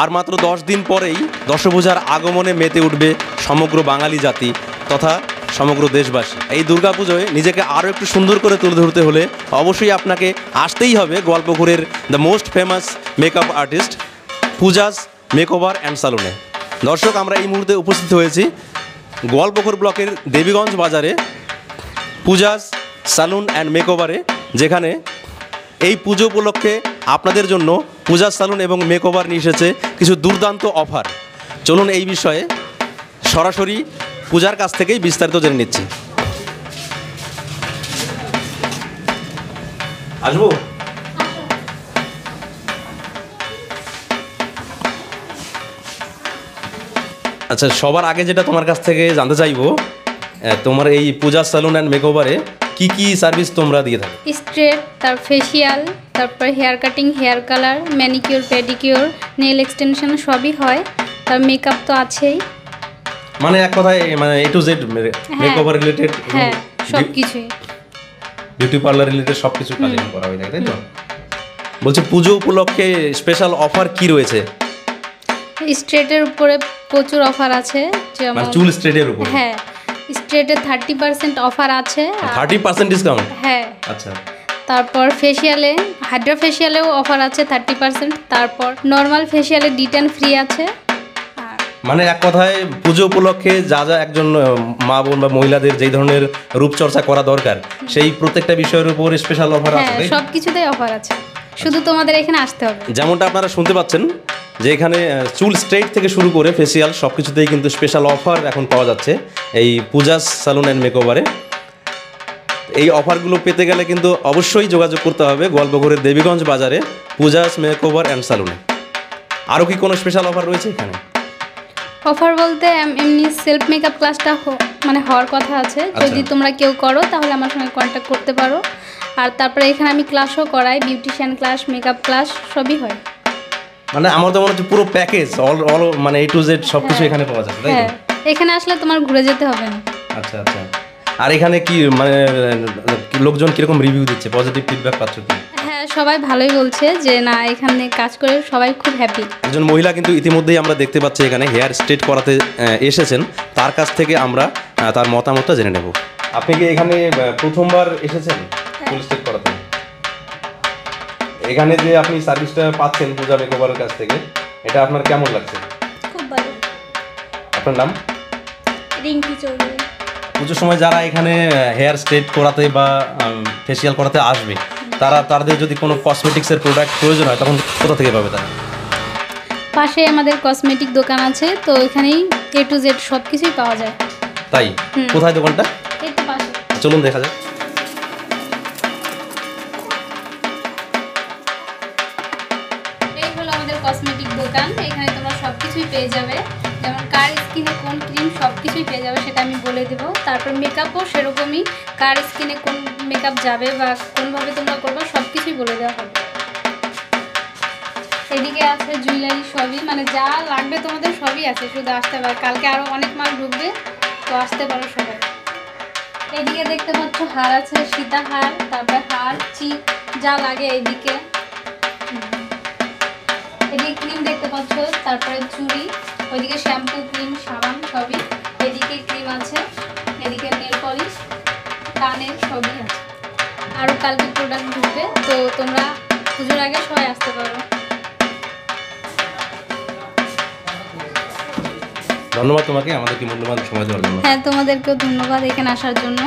আর মাত্র 10 দিন পরেই দশভূজার আগমনে মেতে উঠবে সমগ্র বাঙালি জাতি তথা সমগ্র দেশবাসী। এই দুর্গাপুজোয় নিজেকে আরও একটু সুন্দর করে তুলে ধরতে হলে অবশ্যই আপনাকে আসতেই হবে গোয়ালপুকুরের the most famous makeup artist Puja's makeover and সালুনে। দর্শক, আমরা এই মুহূর্তে উপস্থিত হয়েছি গোয়ালপুকুর ব্লকের দেবীগঞ্জ বাজারে পূজাস সালুন অ্যান্ড মেকওভারে, যেখানে এই পুজো উপলক্ষে আপনাদের জন্য পূজাস সালুন এবং মেকওভার নিয়ে এসেছে কিছু দুর্দান্ত অফার। চলুন এই বিষয়ে সরাসরি পূজার কাছ থেকেই বিস্তারিত জেনে নিচ্ছি। আসবো? আচ্ছা, সবার আগে যেটা তোমার কাছ থেকে জানতে চাইবো, তোমার এই পূজাস সালুন অ্যান্ড মেকওভারে কি কি সার্ভিস তোমরা দিয়ে থাকো? স্ট্রেট, তার ফেসিয়াল, তারপর hair cutting, hair colour, manicure, pedicure, nail extension সবই হয়। তার মেকআপ তো আছেই, মানে এক কথায় মানে এ টু জেড মেকওভার রিলেটেড। হ্যাঁ, সব কিছুই, বিউটি পার্লার রিলেটেড সব কিছু কাজ করা হয়, তাই তো? বলছি, পুজো উপলক্ষে স্পেশাল অফার কি রয়েছে? স্ট্রেটের উপরে প্রচুর অফার আছে, যেমন চুল স্ট্রেটের উপর। হ্যাঁ, স্ট্রেটে 30% অফার আছে। 30% ডিসকাউন্ট? হ্যাঁ। আচ্ছা। তারপর ফেসিয়ালে, হাইড্রা ফেসিয়ালেও অফার আছে 30%। তারপর নর্মাল ফেসিয়ালে ডিটেন ফ্রি আছে। মানে এক কথায় পুজো উপলক্ষে যা যা একজন মা বোন বা মহিলাদের যেই ধরনের রূপচর্চা করা দরকার, সেই প্রত্যেকটা বিষয়ের উপর স্পেশাল অফার আছে। হ্যাঁ, সব কিছুতেই অফার আছে, শুধু তোমাদের এখানে আসতে হবে। যেমনটা আপনারা শুনতে পাচ্ছেন যে এখানে চুল স্ট্রেট থেকে শুরু করে ফেসিয়াল সব কিছুতেই কিন্তু স্পেশাল অফার এখন পাওয়া যাচ্ছে এই পূজাস সালুন অ্যান্ড মেকওভারে। এই অফারগুলো পেতে গেলে কিন্তু অবশ্যই যোগাযোগ করতে হবে গোয়ালপুকুরের দেবীগঞ্জ বাজারে পূজাস মেকওভার অ্যান্ড সালুনে। আরও কি কোনো স্পেশাল অফার রয়েছে এখানে? অফার বলতে এমনি সেলফ মেকআপ ক্লাসটা মানে হওয়ার কথা আছে। যদি তোমরা কেউ করো তাহলে আমার সঙ্গে কন্ট্যাক্ট করতে পারো। আর তারপরে এখানে আমি ক্লাসও করাই, বিউটিশিয়ান ক্লাস, মেকআপ ক্লাস সবই হয়। মানে আমার তো মনে হচ্ছে পুরো প্যাকেজ অল মানে এ টু জেড সব কিছু এখানে পাওয়া যায়, তাই তো? হ্যাঁ, এখানে আসলে তোমার ঘুরে যেতে হবে না। আচ্ছা আচ্ছা। আর এখানে কি মানে লোকজন কিরকম রিভিউ দিচ্ছে, পজিটিভ ফিডব্যাক পাচ্ছ কি? হ্যাঁ, সবাই ভালোই বলছে যে না, এখানে কাজ করে সবাই খুব হ্যাপি। একজন মহিলা কিন্তু ইতিমধ্যেই আমরা দেখতে পাচ্ছি এখানে হেয়ার স্ট্রেট করাতে এসেছেন, তার কাছ থেকে আমরা তার মতামতটা জেনে নেব। আপনি কি এখানে প্রথমবার এসেছেন ফুল স্ট্রেট করাতে? এখানে যে আপনি সার্ভিসটা পাচ্ছেন পূজা মেকওভারের কাছ থেকে, এটা আপনার কেমন লাগছে? খুব ভালো। আপনার নাম? রিঙ্কি চৌধুরী। পুজোর সময় যারা এখানে হেয়ার স্ট্রেট করাতে বা ফেসিয়াল করাতে আসবে, তাদের যদি কোনো কসমেটিক্সের প্রোডাক্ট প্রয়োজন হয় তখন কোথা থেকে পাবে তারা? পাশে আমাদের কসমেটিক দোকান আছে, তো এখানেই এ টু জেড সব কিছুই পাওয়া যায়। তাই? কোথায় দোকানটা? এই তো পাশে। চলুন দেখা যাক। এই হলো আমাদের কসমেটিক দোকান। এখানে তোমরা সব কিছুই পেয়ে যাবে, যেমন কার স্কিনে কোন ক্রিম সব কিছুই পেয়ে যাবে সেটা আমি বলে দেবো। তারপর মেকআপও সেরকমই, কার স্কিনে কোন মেকআপ যাবে বা কোনভাবে তোমরা করবে সব কিছুই বলে দেওয়া হবে। এদিকে আছে জুয়েলারি, সবই মানে যা লাগবে তোমাদের সবই আছে, শুধু আসতে পারো। কালকে আরও অনেক মাল ঢুকবে, তো আসতে পারো সবাই। এদিকে দেখতে পাচ্ছ হার আছে, সীতা হার, তারপর হার, চিক যা লাগে এইদিকে। এদিকে ক্রিম দেখতে পাচ্ছ, তারপরে চুড়ি, ওইদিকে শ্যাম্পু, ক্রিম, সাবান সবই। এদিকে ক্রিম আছে, এদিকে নেল পলিশ, কানের সবই আছে। আরও কালকে প্রোডাক্ট ঢুকবে, তো তোমরা পুজোর আগে সবাই আসতে পারো। ধন্যবাদ তোমাকে আমাদেরকে মূল্যবান সময় দেওয়ার জন্য। হ্যাঁ, তোমাদেরকেও ধন্যবাদ এখানে আসার জন্য।